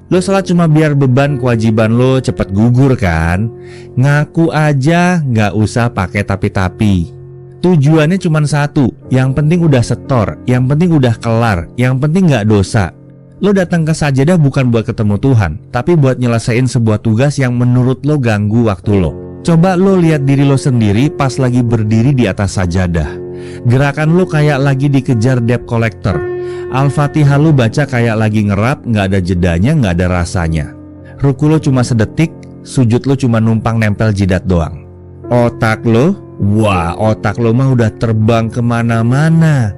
Lo sholat cuma biar beban kewajiban lo cepet gugur kan? Ngaku aja nggak usah pakai tapi-tapi. Tujuannya cuma satu, yang penting udah setor, yang penting udah kelar, yang penting nggak dosa. Lo datang ke sajadah bukan buat ketemu Tuhan, tapi buat nyelesain sebuah tugas yang menurut lo ganggu waktu lo. Coba lo lihat diri lo sendiri pas lagi berdiri di atas sajadah. Gerakan lo kayak lagi dikejar debt collector. Al-Fatihah lu baca kayak lagi ngerap, gak ada jedanya, gak ada rasanya. Ruku lu cuma sedetik, sujud lu cuma numpang nempel jidat doang. Otak lu, wah otak lu mah udah terbang kemana-mana.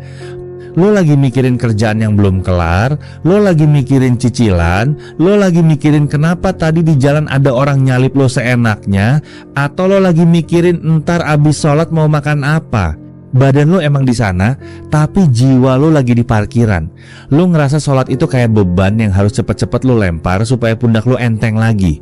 Lu lagi mikirin kerjaan yang belum kelar, lu lagi mikirin cicilan, lu lagi mikirin kenapa tadi di jalan ada orang nyalip lu seenaknya, atau lu lagi mikirin entar abis sholat mau makan apa. Badan lo emang di sana, tapi jiwa lo lagi di parkiran. Lo ngerasa sholat itu kayak beban yang harus cepet-cepet lo lempar supaya pundak lo enteng lagi.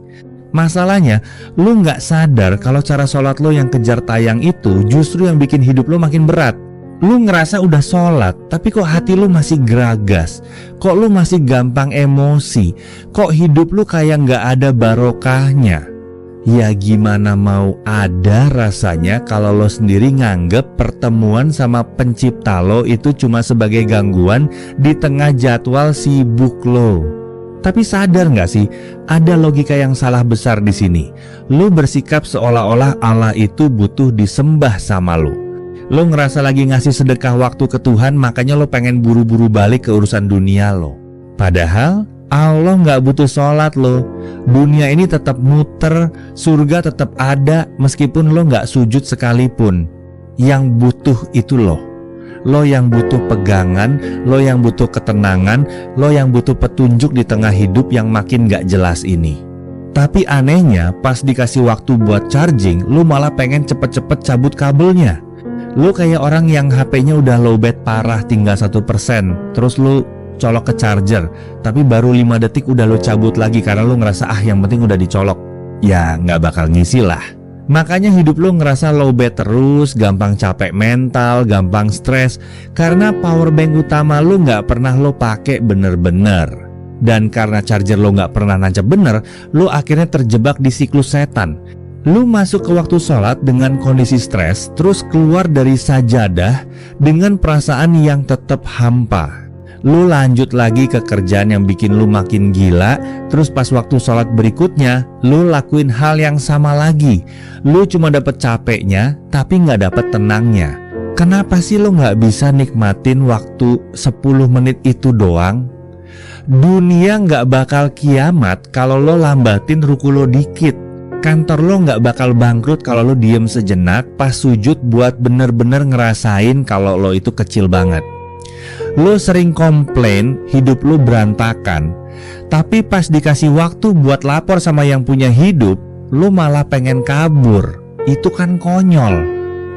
Masalahnya, lo nggak sadar kalau cara sholat lo yang kejar tayang itu justru yang bikin hidup lo makin berat. Lo ngerasa udah sholat, tapi kok hati lo masih geragas. Kok lo masih gampang emosi. Kok hidup lo kayak nggak ada barokahnya. Ya gimana mau ada rasanya kalau lo sendiri nganggep pertemuan sama pencipta lo itu cuma sebagai gangguan di tengah jadwal sibuk lo. Tapi sadar gak sih, ada logika yang salah besar di sini. Lo bersikap seolah-olah Allah itu butuh disembah sama lo. Lo ngerasa lagi ngasih sedekah waktu ke Tuhan, makanya lo pengen buru-buru balik ke urusan dunia lo. Padahal Allah nggak butuh sholat lo. Dunia ini tetap muter, surga tetap ada meskipun lo nggak sujud sekalipun. Yang butuh itu lo. Lo yang butuh pegangan, lo yang butuh ketenangan, lo yang butuh petunjuk di tengah hidup yang makin nggak jelas ini. Tapi anehnya pas dikasih waktu buat charging, lo malah pengen cepet-cepet cabut kabelnya. Lo kayak orang yang HP-nya udah lowbat parah tinggal 1%, terus lo colok ke charger, tapi baru 5 detik udah lo cabut lagi karena lo ngerasa yang penting udah dicolok. Ya nggak bakal ngisi lah. Makanya hidup lo ngerasa lowbat terus, gampang capek mental, gampang stres, karena power bank utama lo nggak pernah lo pakai bener-bener. Dan karena charger lo nggak pernah nancap bener, lo akhirnya terjebak di siklus setan. Lo masuk ke waktu sholat dengan kondisi stres, terus keluar dari sajadah dengan perasaan yang tetap hampa. Lu lanjut lagi ke kerjaan yang bikin lu makin gila. Terus pas waktu sholat berikutnya, lu lakuin hal yang sama lagi. Lu cuma dapet capeknya, tapi gak dapet tenangnya. Kenapa sih lu gak bisa nikmatin waktu 10 menit itu doang? Dunia gak bakal kiamat kalau lo lambatin ruku lo dikit. Kantor lo gak bakal bangkrut kalau lo diem sejenak pas sujud buat bener-bener ngerasain kalau lo itu kecil banget. Lo sering komplain hidup lo berantakan, tapi pas dikasih waktu buat lapor sama yang punya hidup, lo malah pengen kabur. Itu kan konyol.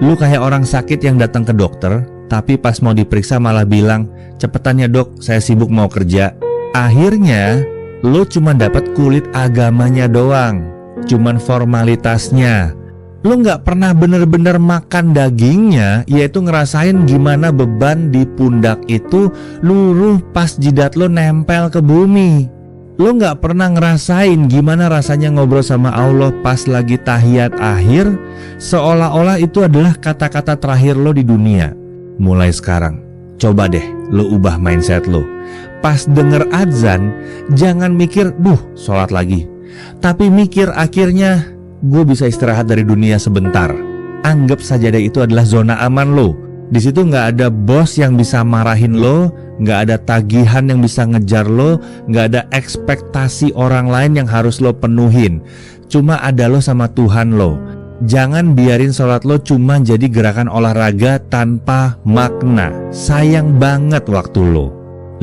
Lo kayak orang sakit yang datang ke dokter, tapi pas mau diperiksa malah bilang, cepetan ya dok, saya sibuk mau kerja. Akhirnya lo cuma dapat kulit agamanya doang, cuman formalitasnya. Lo gak pernah bener-bener makan dagingnya, yaitu ngerasain gimana beban di pundak itu luruh pas jidat lo nempel ke bumi. Lo gak pernah ngerasain gimana rasanya ngobrol sama Allah pas lagi tahiyat akhir, seolah-olah itu adalah kata-kata terakhir lo di dunia. Mulai sekarang, coba deh lo ubah mindset lo. Pas denger azan, jangan mikir, sholat lagi. Tapi mikir akhirnya gue bisa istirahat dari dunia sebentar. Anggap sajadah itu adalah zona aman lo. Di situ nggak ada bos yang bisa marahin lo, nggak ada tagihan yang bisa ngejar lo, nggak ada ekspektasi orang lain yang harus lo penuhin. Cuma ada lo sama Tuhan lo. Jangan biarin sholat lo cuma jadi gerakan olahraga tanpa makna. Sayang banget waktu lo.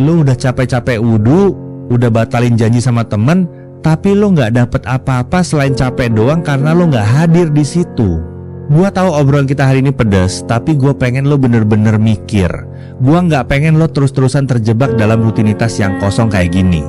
Lo udah capek-capek wudhu, udah batalin janji sama temen, tapi lo nggak dapet apa-apa selain capek doang karena lo nggak hadir di situ. Gua tahu obrolan kita hari ini pedas, tapi gue pengen lo bener-bener mikir. Gua nggak pengen lo terus-terusan terjebak dalam rutinitas yang kosong kayak gini.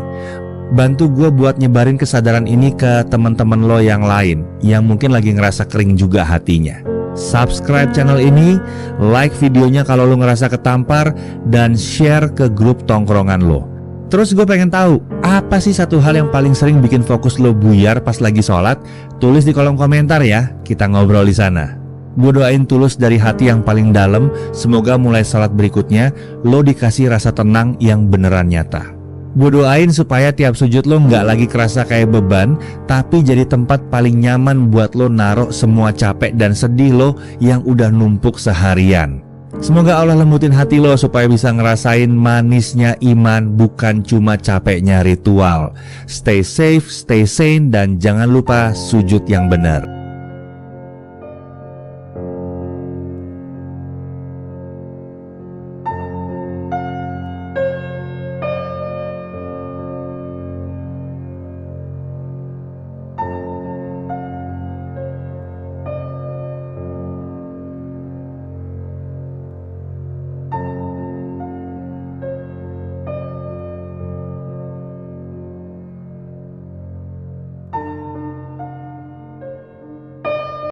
Bantu gue buat nyebarin kesadaran ini ke teman-teman lo yang lain yang mungkin lagi ngerasa kering juga hatinya. Subscribe channel ini, like videonya kalau lo ngerasa ketampar, dan share ke grup tongkrongan lo. Terus gue pengen tahu, apa sih satu hal yang paling sering bikin fokus lo buyar pas lagi sholat? Tulis di kolom komentar ya, kita ngobrol di sana. Gue doain tulus dari hati yang paling dalam, semoga mulai sholat berikutnya lo dikasih rasa tenang yang beneran nyata. Gue doain supaya tiap sujud lo nggak lagi kerasa kayak beban, tapi jadi tempat paling nyaman buat lo naruh semua capek dan sedih lo yang udah numpuk seharian. Semoga Allah lembutin hati lo supaya bisa ngerasain manisnya iman, bukan cuma capeknya ritual. Stay safe, stay sane, dan jangan lupa sujud yang benar.